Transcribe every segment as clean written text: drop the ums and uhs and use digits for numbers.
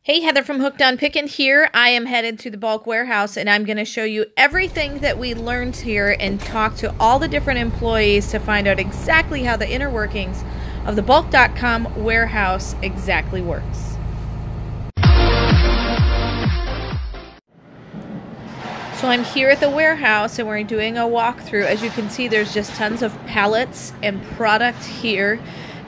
Hey, Heather from Hooked on Pickin' here. I am headed to the bulk warehouse and I'm going to show you everything that we learned here and talk to all the different employees to find out exactly how the inner workings of the bulk.com warehouse exactly works. So I'm here at the warehouse and we're doing a walkthrough. As you can see, there's just tons of pallets and product here.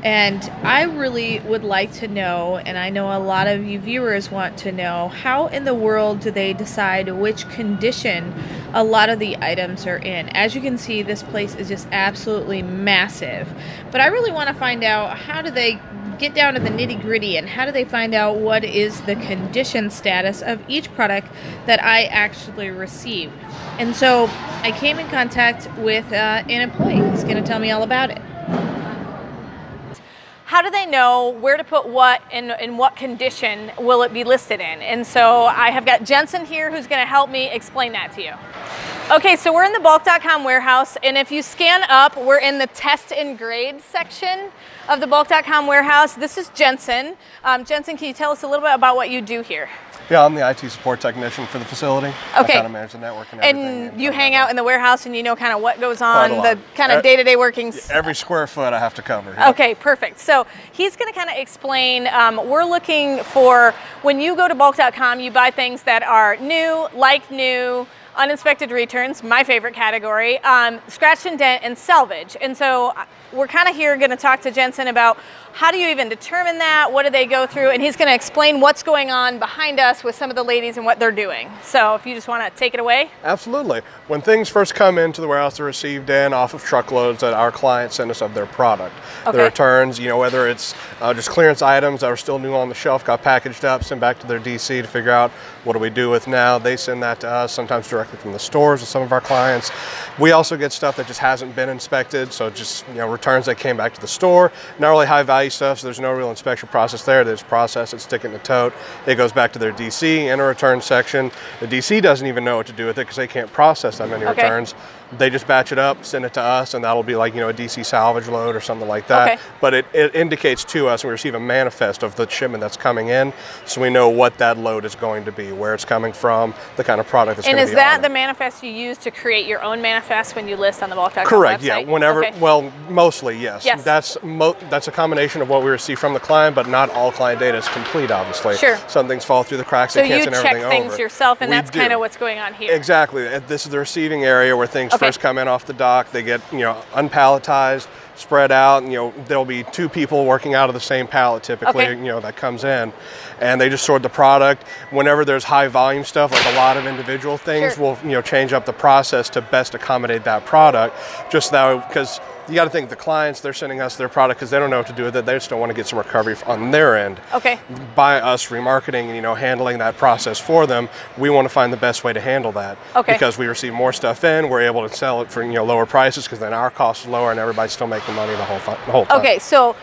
And I really would like to know, and I know a lot of you viewers want to know, how in the world do they decide which condition a lot of the items are in? As you can see, this place is just absolutely massive. But I really want to find out, how do they get down to the nitty-gritty, and how do they find out what is the condition status of each product that I actually received? And so I came in contact with an employee who's going to tell me all about it. How do they know where to put what and in what condition will it be listed in? And so I have got Jensen here who's going to help me explain that to you. Okay, so we're in the bulk.com warehouse, and if you scan up, we're in the test and grade section of the bulk.com warehouse. This is Jensen. Jensen, can you tell us a little bit about what you do here? Yeah, I'm the IT support technician for the facility. Okay. I kind of manage the network and everything. And you hang out in the warehouse and you know kind of what goes on, the kind of day-to-day workings? Every square foot I have to cover. Yep. Okay, perfect. So he's going to kind of explain, we're looking for, when you go to bulk.com, you buy things that are new, like new, uninspected returns, my favorite category, scratch and dent, and salvage. And so we're kind of here going to talk to Jensen about how do you even determine that? What do they go through? And he's going to explain what's going on behind us with some of the ladies and what they're doing. So if you just want to take it away. Absolutely. When things first come into the warehouse, they're received in off of truckloads that our clients send us of their product. Okay. The returns, you know, whether it's just clearance items that are still new on the shelf, got packaged up, sent back to their DC to figure out what do we do with now. They send that to us, sometimes directly from the stores with some of our clients. We also get stuff that just hasn't been inspected, so just, you know, returns that came back to the store. Not really high value stuff, so there's no real inspection process there. They just process it, stick it in the tote. It goes back to their DC in a return section. The DC doesn't even know what to do with it because they can't process that many returns. They just batch it up, send it to us, and that'll be like, you know, a DC salvage load or something like that. Okay. But it indicates to us, we receive a manifest of the shipment that's coming in, so we know what that load is going to be, where it's coming from, the kind of product that's going to be on it. And is that the manifest you use to create your own manifest when you list on the bulk.com Correct, website? yeah, whenever, well, mostly, yes. That's a combination of what we receive from the client, but not all client data is complete, obviously. Sure. Some things fall through the cracks, so they can't send everything over. So you check things yourself, and that's kind of what's going on here. Exactly. This is the receiving area where things first come in off the dock. They get, you know, unpalletized, spread out, and, you know, there'll be two people working out of the same pallet typically, you know, that comes in, and they just sort the product. Whenever there's high volume stuff, like a lot of individual things, we'll, you know, change up the process to best accommodate that product, just that, because you got to think the clients, they're sending us their product because they don't know what to do with it. They just don't want to get some recovery on their end. Okay. By us remarketing and, you know, handling that process for them, we want to find the best way to handle that. Okay. Because we receive more stuff in, we're able to sell it for, you know, lower prices because then our cost is lower and everybody's still making money the whole time. Okay, so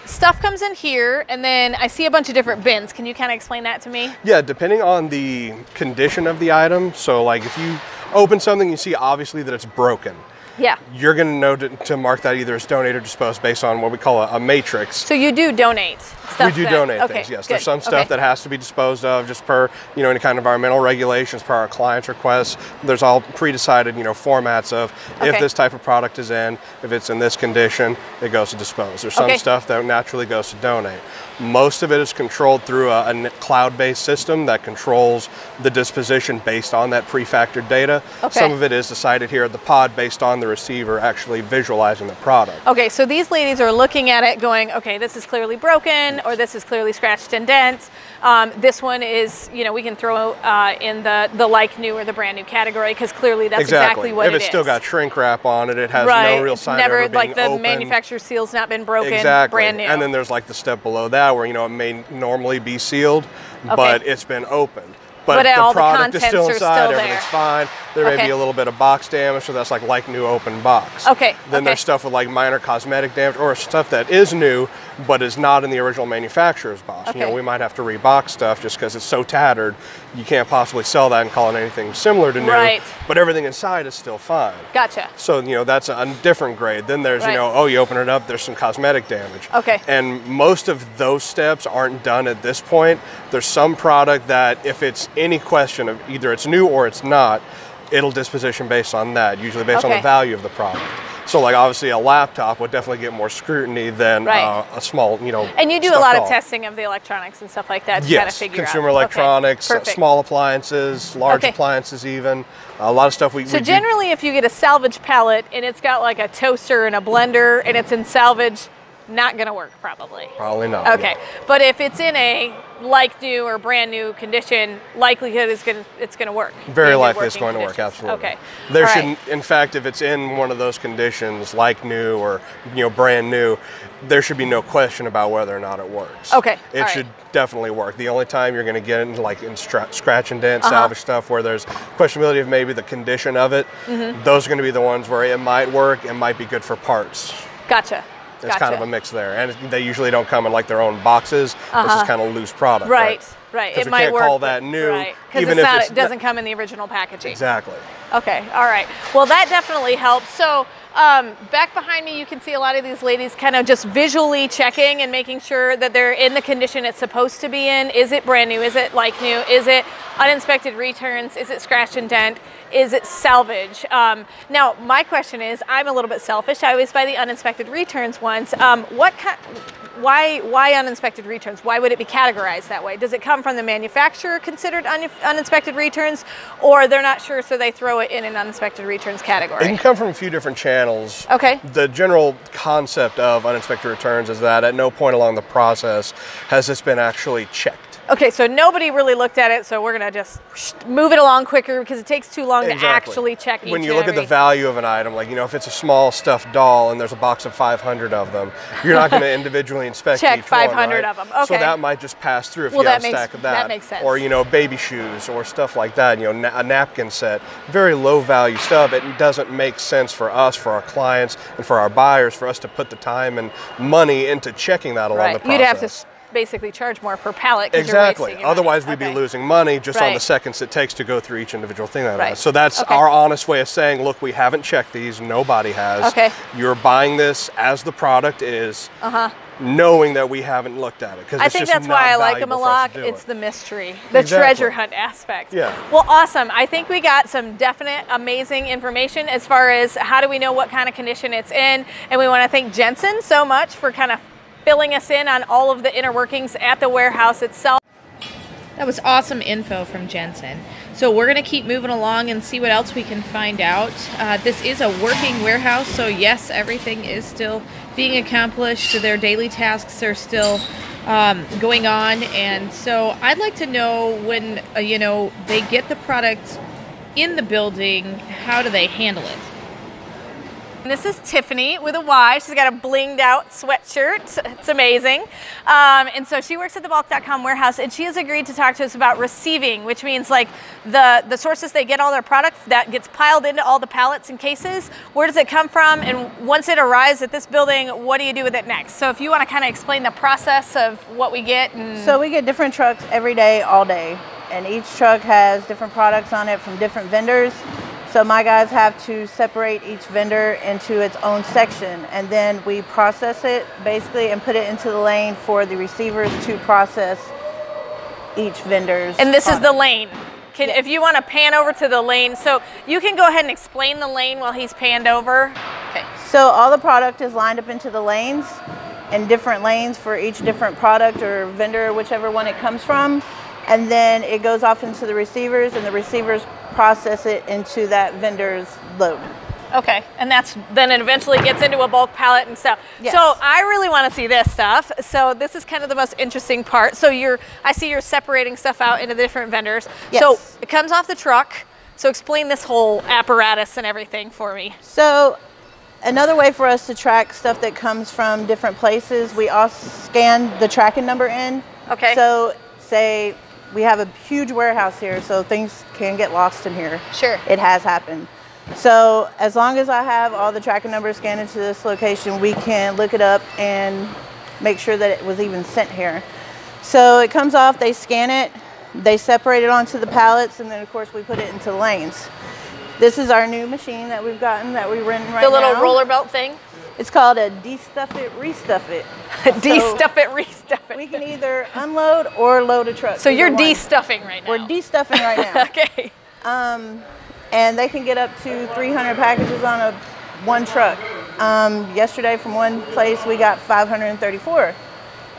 stuff comes in here, and then I see a bunch of different bins. Can you kind of explain that to me? Yeah, depending on the condition of the item. So like if you open something, you see obviously that it's broken. Yeah. You're going to know to mark that either as donate or dispose based on what we call a matrix. So you do donate stuff? We do donate things, yes. Good. There's some stuff that has to be disposed of just per, you know, any kind of environmental regulations, per our client's requests. There's all pre-decided, you know, formats of if this type of product is in, if it's in this condition, it goes to dispose. There's some stuff that naturally goes to donate. Most of it is controlled through a cloud-based system that controls the disposition based on that pre-factored data. Some of it is decided here at the pod based on the receiver actually visualizing the product. Okay, so these ladies are looking at it going, okay, this is clearly broken, or this is clearly scratched and dents. This one is, you know, we can throw in the like new or the brand new category because clearly that's exactly what it is. If it's still got shrink wrap on it, it has no real sign of ever being like the open. Manufacturer seal's not been broken, brand new. And then there's like the step below that where, you know, it may normally be sealed, but it's been opened. but the all product the is still contents are inside, still everything's there. fine. There may be a little bit of box damage, so that's like new open box. Okay. Then there's stuff with like minor cosmetic damage or stuff that is new but is not in the original manufacturer's box. Okay. You know, we might have to rebox stuff just because it's so tattered, you can't possibly sell that and call it anything similar to new. Right. But everything inside is still fine. Gotcha. So, you know, that's a different grade. Then there's, you know, oh, you open it up, there's some cosmetic damage. Okay. And most of those steps aren't done at this point. There's some product that if it's any question of either it's new or it's not, it'll disposition based on that, usually based on the value of the product. So like obviously a laptop would definitely get more scrutiny than a small, you know. And you do a lot of testing of the electronics and stuff like that to kind of figure out. Consumer electronics, small appliances, large appliances even. A lot of stuff we So generally if you get a salvage pallet and it's got like a toaster and a blender and it's in salvage, not going to work probably. Probably not. Okay. But if it's in a like new or brand new condition, likelihood is it's going to work. Very likely it's going to work, absolutely. Okay. There should, in fact, if it's in one of those conditions, like new or brand new, there should be no question about whether or not it works. Okay. It should definitely work. The only time you're going to get into like in scratch and dent salvage stuff where there's questionability of maybe the condition of it, those are going to be the ones where it might work and might be good for parts. Gotcha. It's kind of a mix there, and they usually don't come in like their own boxes. It's just kind of loose product. Right. It might can't call that new, even if it doesn't come in the original packaging. Exactly. Okay. All right. Well, that definitely helps. So back behind me, you can see a lot of these ladies kind of just visually checking and making sure that they're in the condition it's supposed to be in. Is it brand new? Is it like new? Is it uninspected returns? Is it scratch and dent? Is it salvage? Now, my question is, I'm a little bit selfish. I always buy the uninspected returns ones. Why uninspected returns? Why would it be categorized that way? Does it come from the manufacturer considered uninspected returns, or they're not sure so they throw it in an uninspected returns category? It can come from a few different channels. Okay. The general concept of uninspected returns is that at no point along the process has this been actually checked. Okay, so nobody really looked at it, so we're going to just move it along quicker because it takes too long to actually check each When you look at the value of an item, like, if it's a small stuffed doll and there's a box of 500 of them, you're not going to individually inspect check each 500 one, of them. Okay. So that might just pass through if you have a stack of that. That makes sense. Or, baby shoes or stuff like that, a napkin set. Very low value stuff. It doesn't make sense for us, for our clients, and for our buyers, for us to put the time and money into checking that along the process. You'd have to basically charge more per pallet. Exactly. Otherwise, we'd be losing money just on the seconds it takes to go through each individual thing like that. So that's our honest way of saying, look, we haven't checked these. Nobody has. Okay. You're buying this as the product is, knowing that we haven't looked at it. I think that's why I like them a lot. It's the mystery, the treasure hunt aspect. Yeah. Well, awesome. I think we got some definite, amazing information as far as how do we know what kind of condition it's in. And we want to thank Jensen so much for kind of filling us in on all of the inner workings at the warehouse itself. That was awesome info from Jensen. So we're going to keep moving along and see what else we can find out. This is a working warehouse, so yes, everything is still being accomplished. Their daily tasks are still going on, and so I'd like to know when they get the product in the building, how do they handle it? And this is Tiffany with a Y. She's got a blinged out sweatshirt. It's amazing. And so she works at the bulk.com warehouse, and she has agreed to talk to us about receiving, which means like the sources they get all their product that gets piled into all the pallets and cases. Where does it come from? And once it arrives at this building, what do you do with it next? So if you want to kind of explain the process of what we get. So we get different trucks every day, all day. And each truck has different products on it from different vendors. So my guys have to separate each vendor into its own section, and then we process it basically and put it into the lane for the receivers to process each vendor's And this product. is the lane. If you want to pan over to the lane, so you can go ahead and explain the lane while he's panned over. Okay. So all the product is lined up into the lanes, in different lanes for each different product or vendor, whichever one it comes from. And then it goes off into the receivers, and the receivers process it into that vendor's load. Okay, and then it eventually gets into a bulk pallet and stuff. Yes. So I really want to see this stuff. So this is kind of the most interesting part. So I see you're separating stuff out into the different vendors. Yes. So it comes off the truck. So explain this whole apparatus and everything for me. So another way for us to track stuff that comes from different places, we also scan the tracking number in. Okay. So say we have a huge warehouse here, so things can get lost in here. Sure. It has happened. So as long as I have all the tracking numbers scanned into this location, we can look it up and make sure that it was even sent here. So it comes off, they scan it, they separate it onto the pallets, and then of course we put it into lanes. This is our new machine that we've gotten, that we're running right now. The little roller belt thing? It's called a de-stuff it, restuff it. De-stuff it, restuff it. We can either unload or load a truck. So you're de-stuffing right now? We're de-stuffing right now. Okay. And they can get up to 300 packages on one truck. Yesterday from one place we got 534.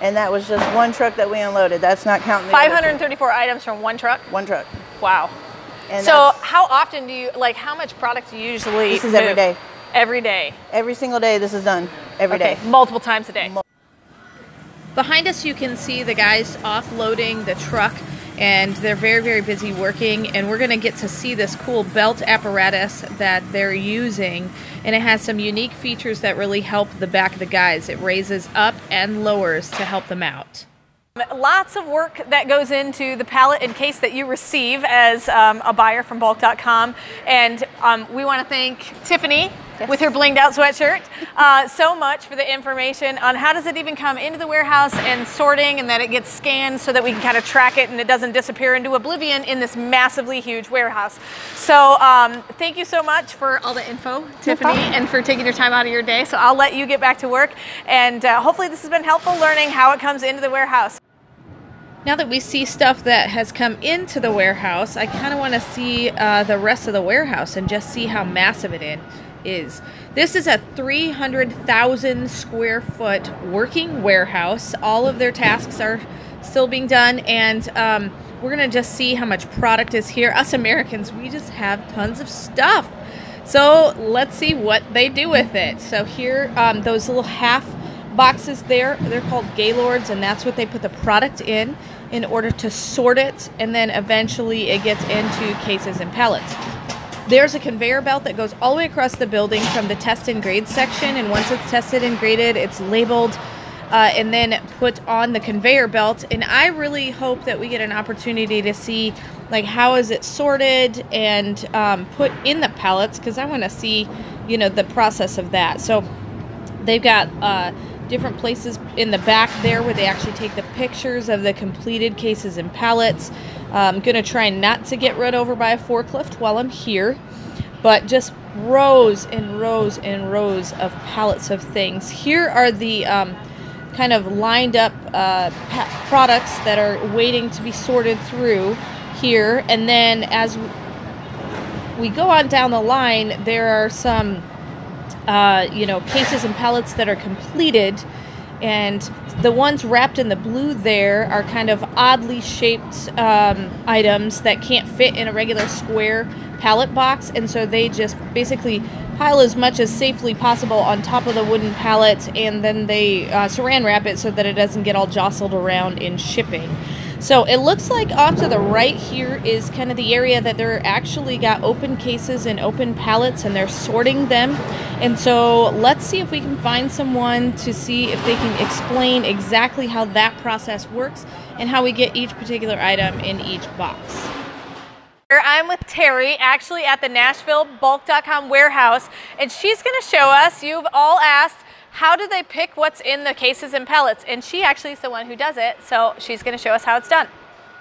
And that was just one truck that we unloaded. That's not counting the 534 items from one truck? One truck. Wow. And so how often do you, like how much product do you usually This is every day. Every day? Every single day this is done. Every day. Multiple times a day? Behind us you can see the guys offloading the truck, and they're very, very busy working, and we're going to get to see this cool belt apparatus that they're using, and it has some unique features that really help the back of the guys. It raises up and lowers to help them out. Lots of work that goes into the pallet and case that you receive as a buyer from Bulk.com, and we want to thank Tiffany with her blinged out sweatshirt so much for the information on how does it even come into the warehouse and sorting, and that it gets scanned so that we can kind of track it and it doesn't disappear into oblivion in this massively huge warehouse. So thank you so much for all the info, Tiffany, and for taking your time out of your day. So I'll let you get back to work, and hopefully this has been helpful learning how it comes into the warehouse. Now that we see stuff that has come into the warehouse, I kind of want to see the rest of the warehouse and just see how massive it is. This is a 300,000 square foot working warehouse. All of their tasks are still being done, and we're going to just see how much product is here. Us Americans, we just have tons of stuff. So let's see what they do with it. So here, those little half boxes there, they're called Gaylords, and that's what they put the product in order to sort it, and then eventually it gets into cases and pallets. There's a conveyor belt that goes all the way across the building from the test and grade section, and once it's tested and graded, it's labeled and then put on the conveyor belt. And I really hope that we get an opportunity to see like how is it sorted and put in the pallets, because I want to see, you know, the process of that. So they've got different places in the back there where they actually take the pictures of the completed cases and pallets. I'm going to try not to get run over by a forklift while I'm here, but just rows and rows and rows of pallets of things. Here are the kind of lined up products that are waiting to be sorted through here, and then as we go on down the line, there are some you know, cases and pallets that are completed, and the ones wrapped in the blue there are kind of oddly shaped items that can't fit in a regular square pallet box, and so they just basically pile as much as safely possible on top of the wooden pallet, and then they saran wrap it so that it doesn't get all jostled around in shipping. So it looks like off to the right here is kind of the area that they're actually got open cases and open pallets, and they're sorting them. And so let's see if we can find someone to see if they can explain exactly how that process works and how we get each particular item in each box. I'm with Terry, actually at the Nashville Bulk.com warehouse, and she's going to show us, you've all asked, how do they pick what's in the cases and pallets? And she actually is the one who does it, so she's going to show us how it's done.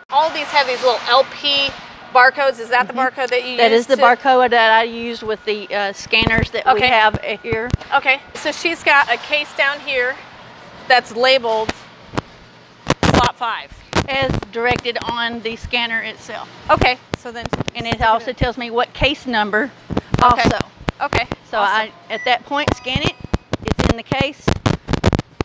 All of these have these little LP barcodes. Is that the barcode that you use? That is the barcode that I use with the scanners that we have here. Okay, so she's got a case down here that's labeled slot 5. As directed on the scanner itself. Okay, so then... And it also tells me what case number also. Okay. So awesome. I, at that point, scan it. It's in the case.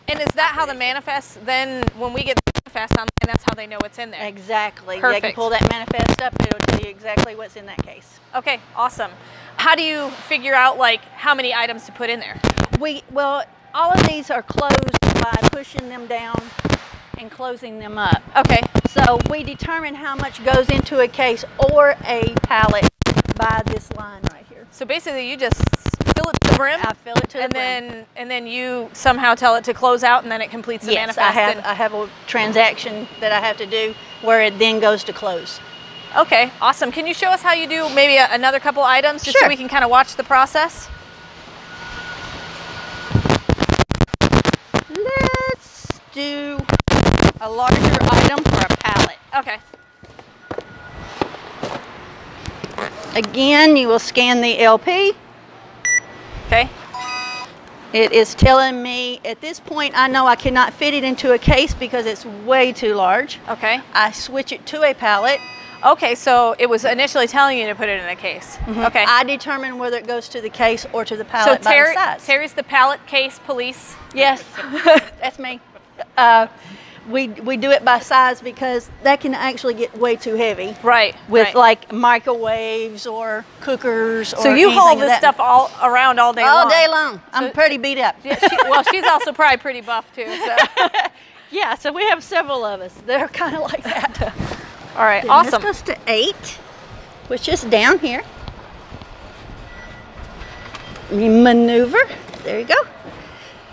And is that how the manifest, then when we get the manifest online, that's how they know what's in there? Exactly. Perfect. They can pull that manifest up and it'll tell you exactly what's in that case. Okay, awesome. How do you figure out like how many items to put in there? Well, all of these are closed by pushing them down and closing them up. Okay. So we determine how much goes into a case or a pallet by this line right here. So basically you just fill it to the brim. I fill it to the and brim. then you somehow tell it to close out, and then it completes the Yes, manifest. I have a transaction that I have to do where it then goes to close. Okay, awesome. Can you show us how you do maybe another couple items, just so Sure. we can kind of watch the process? Let's do a larger item for a pallet. Okay. Again, you will scan the LP. Okay. It is telling me at this point I know I cannot fit it into a case because it's way too large. Okay. I switch it to a pallet. Okay, so it was initially telling you to put it in a case. Okay. I determine whether it goes to the case or to the So pallet by the size. Terry's the pallet case police. Yes, that's me. We do it by size because that can actually get way too heavy. Right. With right. like microwaves or cookers. So or you haul anything of this that. stuff all around all day long. All day long. I'm pretty beat up. Yeah, well, she's also probably pretty buff too. So. Yeah, so we have several of us. They're kind of like that. All right, Then awesome. This goes to 8, which is down here. We maneuver. There you go.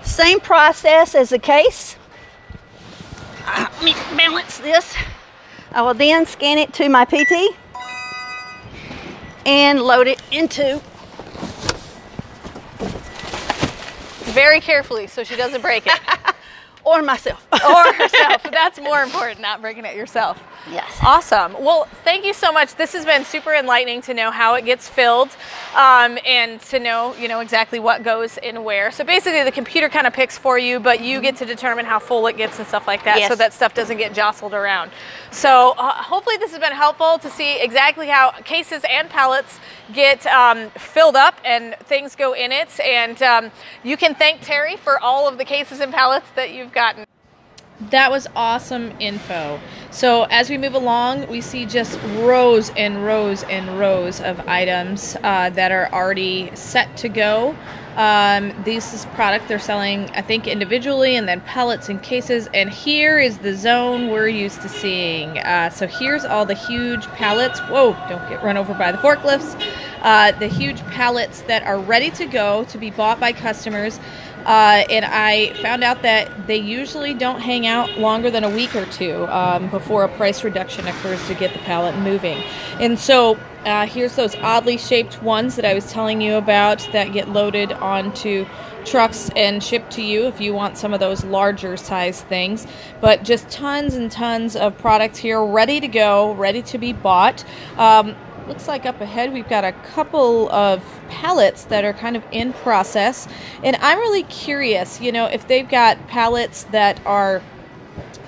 Same process as the case. Let me balance this. I will then scan it to my PT and load it into. Very carefully so she doesn't break it. Or myself. Or herself. That's more important, not breaking it yourself. Yes. Awesome. Well, thank you so much. This has been super enlightening to know how it gets filled, and to know, exactly what goes in where. So basically the computer kind of picks for you, but you get to determine how full it gets and stuff like that, Yes. so that stuff doesn't get jostled around. So hopefully this has been helpful to see exactly how cases and pallets get filled up and things go in it. And you can thank Terry for all of the cases and pallets that you've gotten. That was awesome info. So as we move along, we see just rows and rows and rows of items that are already set to go. This is product they're selling, I think, individually, and then pellets and cases. And here is the zone we're used to seeing. So here's all the huge pallets. Whoa, don't get run over by the forklifts. The huge pallets that are ready to go to be bought by customers. And I found out that they usually don't hang out longer than a week or two before a price reduction occurs to get the pallet moving. And so here's those oddly shaped ones that I was telling you about that get loaded onto trucks and shipped to you if you want some of those larger size things. But just tons and tons of product here ready to go, ready to be bought. Looks like up ahead we've got a couple of pallets that are kind of in process, and I'm really curious, if they've got pallets that are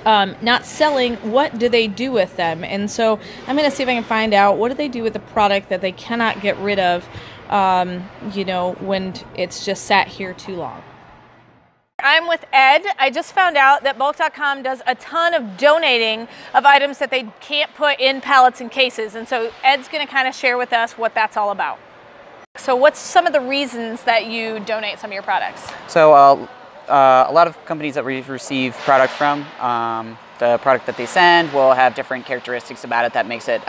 not selling, what do they do with them? And so I'm going to see if I can find out what do they do with the product that they cannot get rid of, when it's just sat here too long. I'm with Ed. I just found out that Bulk.com does a ton of donating of items that they can't put in pallets and cases. And so Ed's going to kind of share with us what that's all about. So what's some of the reasons that you donate some of your products? So a lot of companies that we receive product from, the product that they send will have different characteristics about it that makes it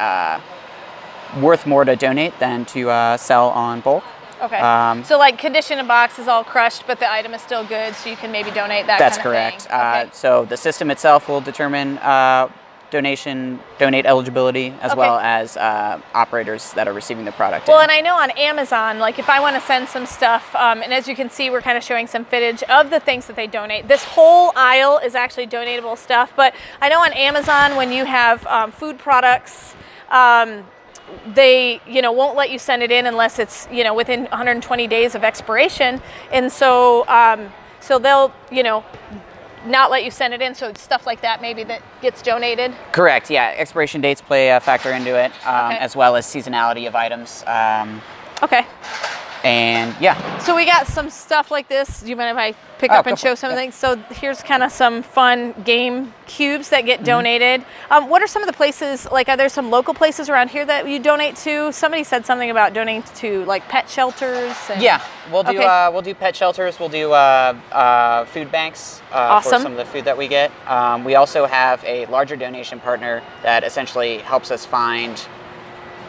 worth more to donate than to sell on bulk. Okay. So like condition in box is all crushed, but the item is still good, so you can maybe donate that That's kind of correct. thing. Okay. So the system itself will determine donate eligibility as Okay. well as operators that are receiving the product. Well, and I know on Amazon, like if I want to send some stuff, and as you can see, we're kind of showing some footage of the things that they donate. This whole aisle is actually donatable stuff, but I know on Amazon when you have food products, they won't let you send it in unless it's within 120 days of expiration, and so so they'll not let you send it in, so stuff like that maybe that gets donated. Correct, yeah. Expiration dates play a factor into it, Okay. as well as seasonality of items. Okay. And yeah. So we got some stuff like this. Do you mind if I pick Oh, up go and for show it, some yeah. things? So here's kind of some fun game cubes that get donated. What are some of the places, like are there some local places around here that you donate to? Somebody said something about donating to like pet shelters. And, Yeah, we'll do Okay. we'll do pet shelters. We'll do food banks Awesome. for some of the food that we get. We also have a larger donation partner that essentially helps us find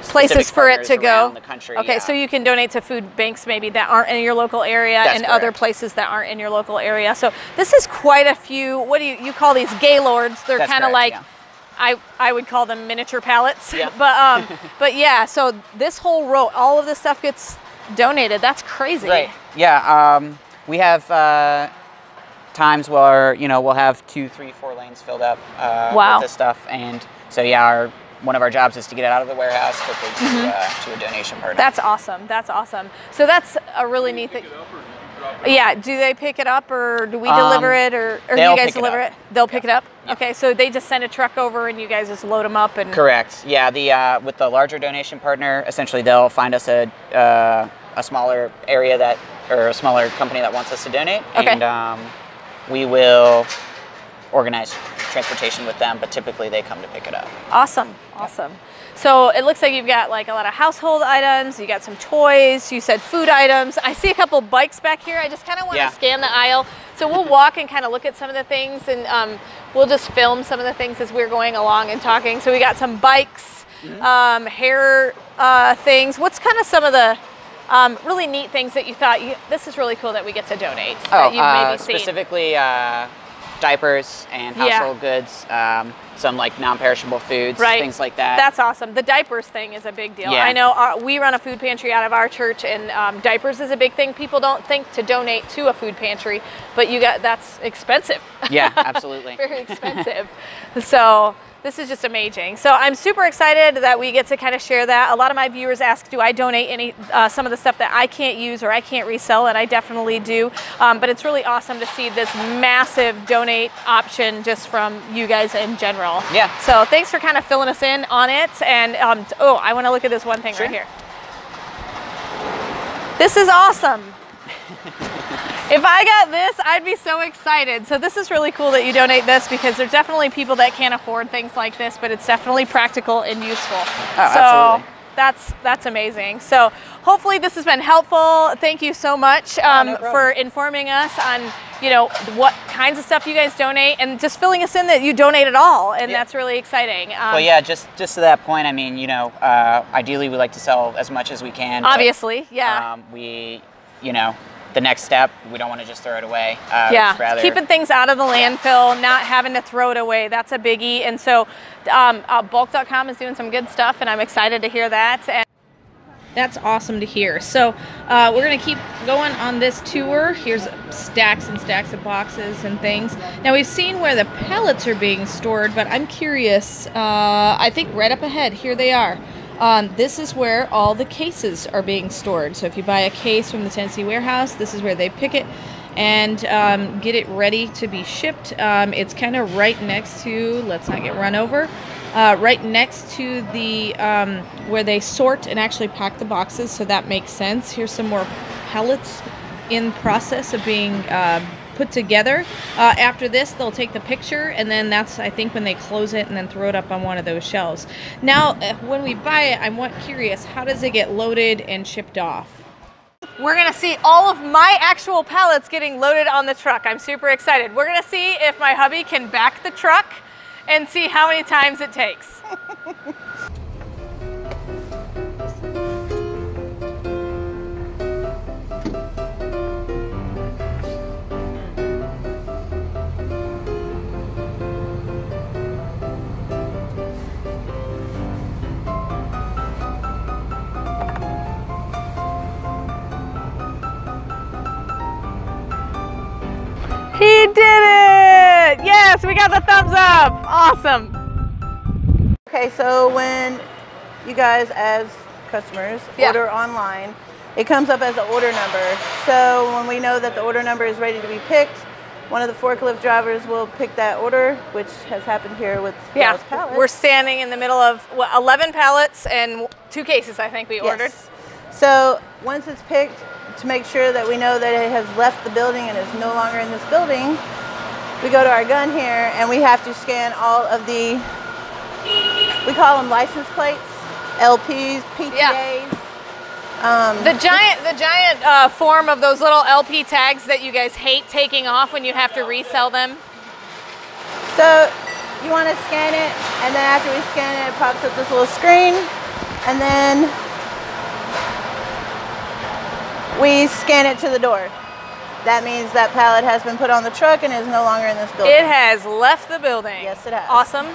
places for it to go around the country. Okay, yeah. so you can donate to food banks maybe that aren't in your local area. That's and other correct. places that aren't in your local area. So this is quite a few, what do you call these gaylords? They're That's kind of correct, like, yeah. I would call them miniature pallets. Yeah. But yeah, so this whole row, all of this stuff gets donated. That's crazy. Right. Yeah. We have times where we'll have 2, 3, 4 lanes filled up Wow. with this stuff, and so yeah, one of our jobs is to get it out of the warehouse quickly to a donation partner. That's awesome. That's awesome. So that's a really neat thing. Yeah, do they pick it up, or do we deliver it, or do you guys deliver it? They'll pick it up? Yeah. Okay, so they just send a truck over and you guys just load them up? And Correct. Yeah, the with the larger donation partner, essentially they'll find us a smaller area or a smaller company that wants us to donate, Okay. and we will organize transportation with them, but typically they come to pick it up. Awesome, awesome. So it looks like you've got like a lot of household items, you got some toys, you said food items. I see a couple bikes back here. I just kind of want to scan the aisle. So we'll walk and kind of look at some of the things, and we'll just film some of the things as we're going along and talking. So we got some bikes, hair things. What's kind of some of the really neat things that you thought, this is really cool that we get to donate? That you've maybe seen? Specifically diapers and household goods, some like non-perishable foods, things like that. That's awesome. The diapers thing is a big deal. Yeah. I know we run a food pantry out of our church, and diapers is a big thing. People don't think to donate to a food pantry, but that's expensive. Yeah, absolutely. Very expensive. So this is just amazing. So I'm super excited that we get to kind of share that. A lot of my viewers ask, do I donate some of the stuff that I can't use or I can't resell? And I definitely do. But it's really awesome to see this massive donate option just from you guys in general. Yeah. So thanks for kind of filling us in on it. And I want to look at this one thing right here. This is awesome. If I got this, I'd be so excited. So this is really cool that you donate this, because there's definitely people that can't afford things like this, but it's definitely practical and useful. Oh, absolutely. That's amazing. So hopefully this has been helpful. Thank you so much for informing us on what kinds of stuff you guys donate, and just filling us in that you donate it all, and that's really exciting. Well, yeah, just to that point, I mean, ideally we like to sell as much as we can. Obviously, but, yeah. the next step, we don't want to just throw it away. Yeah, keeping things out of the landfill, not having to throw it away, that's a biggie. And so bulk.com is doing some good stuff, and I'm excited to hear that. And that's awesome to hear. So we're going to keep going on this tour. Here's stacks and stacks of boxes and things. Now we've seen where the pallets are being stored, but I'm curious, I think right up ahead, here they are. This is where all the cases are being stored. So if you buy a case from the Tennessee warehouse, this is where they pick it and get it ready to be shipped. It's kind of right next to, let's not get run over, right next to the where they sort and actually pack the boxes, so that makes sense. Here's some more pallets in process of being put together. After this, they'll take the picture, and then that's, I think, when they close it and then throw it up on one of those shelves. Now, when we buy it, I'm curious, how does it get loaded and shipped off? we're gonna see all of my actual pallets getting loaded on the truck. I'm super excited. We're gonna see if my hubby can back the truck and see how many times it takes. He did it! Yes, we got the thumbs up. Awesome. Okay, so when you guys as customers order online, it comes up as an order number. So when we know that the order number is ready to be picked, one of the forklift drivers will pick that order, which has happened here with those pallets. We're standing in the middle of 11 pallets and 2 cases, I think we ordered. So once it's picked, to make sure that we know that it has left the building and is no longer in this building, we go to our gun here and we have to scan all of the, we call them license plates, LPs, PTAs. The giant form of those little LP tags that you guys hate taking off when you have to resell them. So you want to scan it, and then after we scan it, it pops up this little screen, and then we scan it to the door. That means that pallet has been put on the truck and is no longer in this building. It has left the building. Yes, it has. Awesome.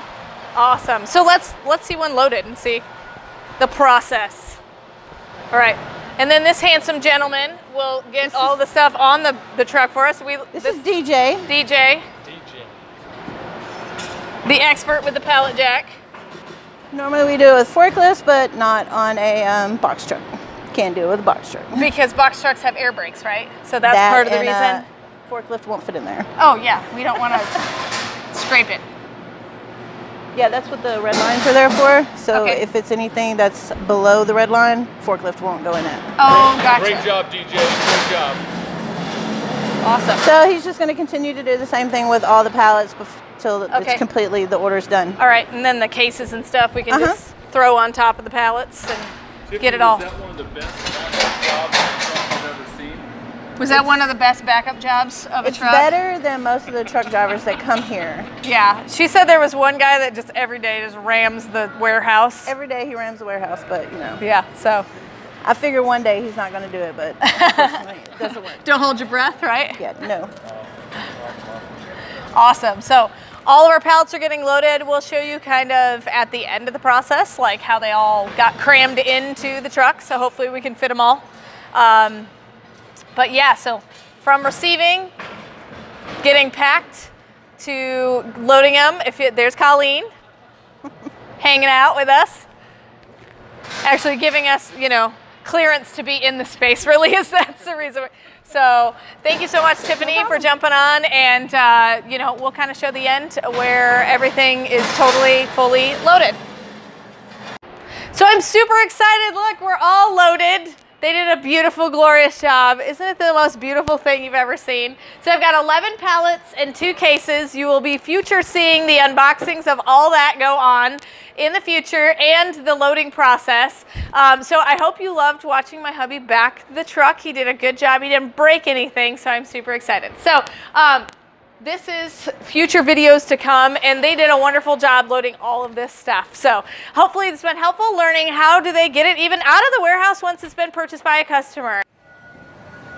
Awesome. So let's see one loaded and see the process. All right. And then this handsome gentleman will get all the stuff on the truck for us. This is DJ. DJ. The expert with the pallet jack. Normally we do it with forklifts, but not on a box truck. Can't do it with a box truck. Because box trucks have air brakes, right? So that's part of the reason. Forklift won't fit in there. Oh yeah, we don't want to scrape it. Yeah, that's what the red lines are there for. So Okay. if it's anything that's below the red line, forklift won't go in it. Oh, gotcha. Great job, DJ. Great job. Awesome. So he's just going to continue to do the same thing with all the pallets till Okay. it's completely, the order's done. All right, and then the cases and stuff we can just throw on top of the pallets and get it all. Was that one of the best jobs I've ever seen? Was that one of the best backup jobs of a It's truck? better than most of the truck drivers that come here. Yeah, she said there was one guy that just every day just rams the warehouse. Every day he rams the warehouse, but you know. Yeah, so I figure one day he's not going to do it, but unfortunately it doesn't work. don't hold your breath, right? Yeah, no. Awesome. So all of our pallets are getting loaded. We'll show you kind of at the end of the process, like how they all got crammed into the truck. So hopefully we can fit them all. But yeah, so from receiving, getting packed, to loading them. There's Colleen hanging out with us. Actually giving us, clearance to be in the space, really, that's the reason. So thank you so much, Tiffany, for jumping on, and we'll kind of show the end where everything is totally, fully loaded. So I'm super excited. Look, we're all loaded. They did a beautiful, glorious job. Isn't it the most beautiful thing you've ever seen? So I've got 11 pallets and 2 cases. You will be future seeing the unboxings of all that go on in the future and the loading process. So I hope you loved watching my hubby back the truck. He did a good job. He didn't break anything, so I'm super excited. So this is future videos to come, and they did a wonderful job loading all of this stuff. So hopefully it's been helpful learning how do they get it even out of the warehouse once it's been purchased by a customer.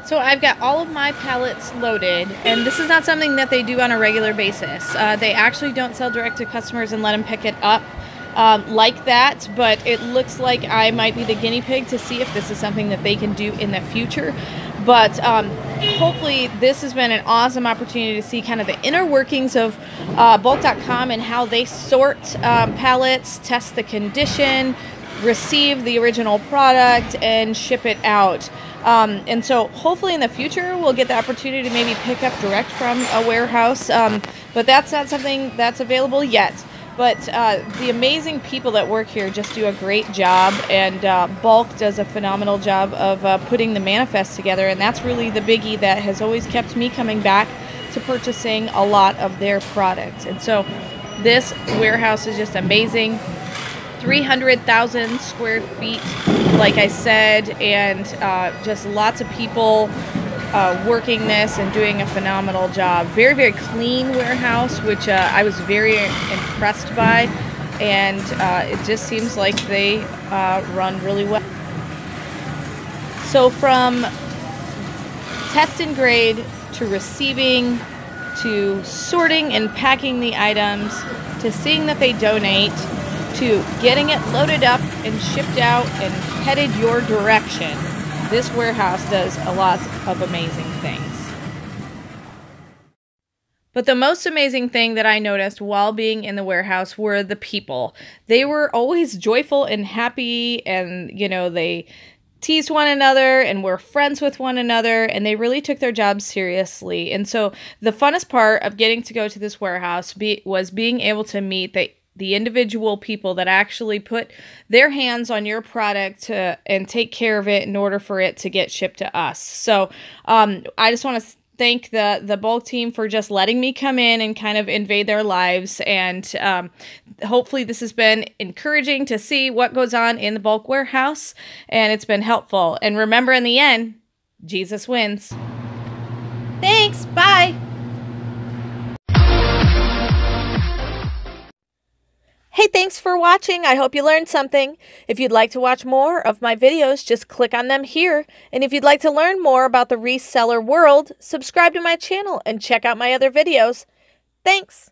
So I've got all of my pallets loaded, and this is not something that they do on a regular basis. They actually don't sell direct to customers and let them pick it up like that, but it looks like I might be the guinea pig to see if this is something that they can do in the future. But hopefully this has been an awesome opportunity to see kind of the inner workings of Bulk.com and how they sort pallets, test the condition, receive the original product, and ship it out. And so hopefully in the future we'll get the opportunity to maybe pick up direct from a warehouse, but that's not something that's available yet. But the amazing people that work here just do a great job, and Bulk does a phenomenal job of putting the manifest together, and that's really the biggie that has always kept me coming back to purchasing a lot of their product. And so this warehouse is just amazing. 300,000 square feet, like I said, and just lots of people working this and doing a phenomenal job. Very, very clean warehouse, which I was very impressed by, and it just seems like they run really well. So from test and grade to receiving to sorting and packing the items to seeing that they donate to getting it loaded up and shipped out and headed your direction, this warehouse does a lot of amazing things. But the most amazing thing that I noticed while being in the warehouse were the people. They were always joyful and happy, and they teased one another and were friends with one another, and they really took their job seriously. And so the funnest part of getting to go to this warehouse was being able to meet the individual people that actually put their hands on your product and take care of it in order for it to get shipped to us. So I just want to thank the Bulk team for just letting me come in and kind of invade their lives. And hopefully this has been encouraging to see what goes on in the Bulk warehouse, and it's been helpful. And remember, in the end, Jesus wins. Thanks. Bye. Hey thanks for watching. I hope you learned something. If you'd like to watch more of my videos, just click on them here. And if you'd like to learn more about the reseller world, subscribe to my channel and check out my other videos. Thanks.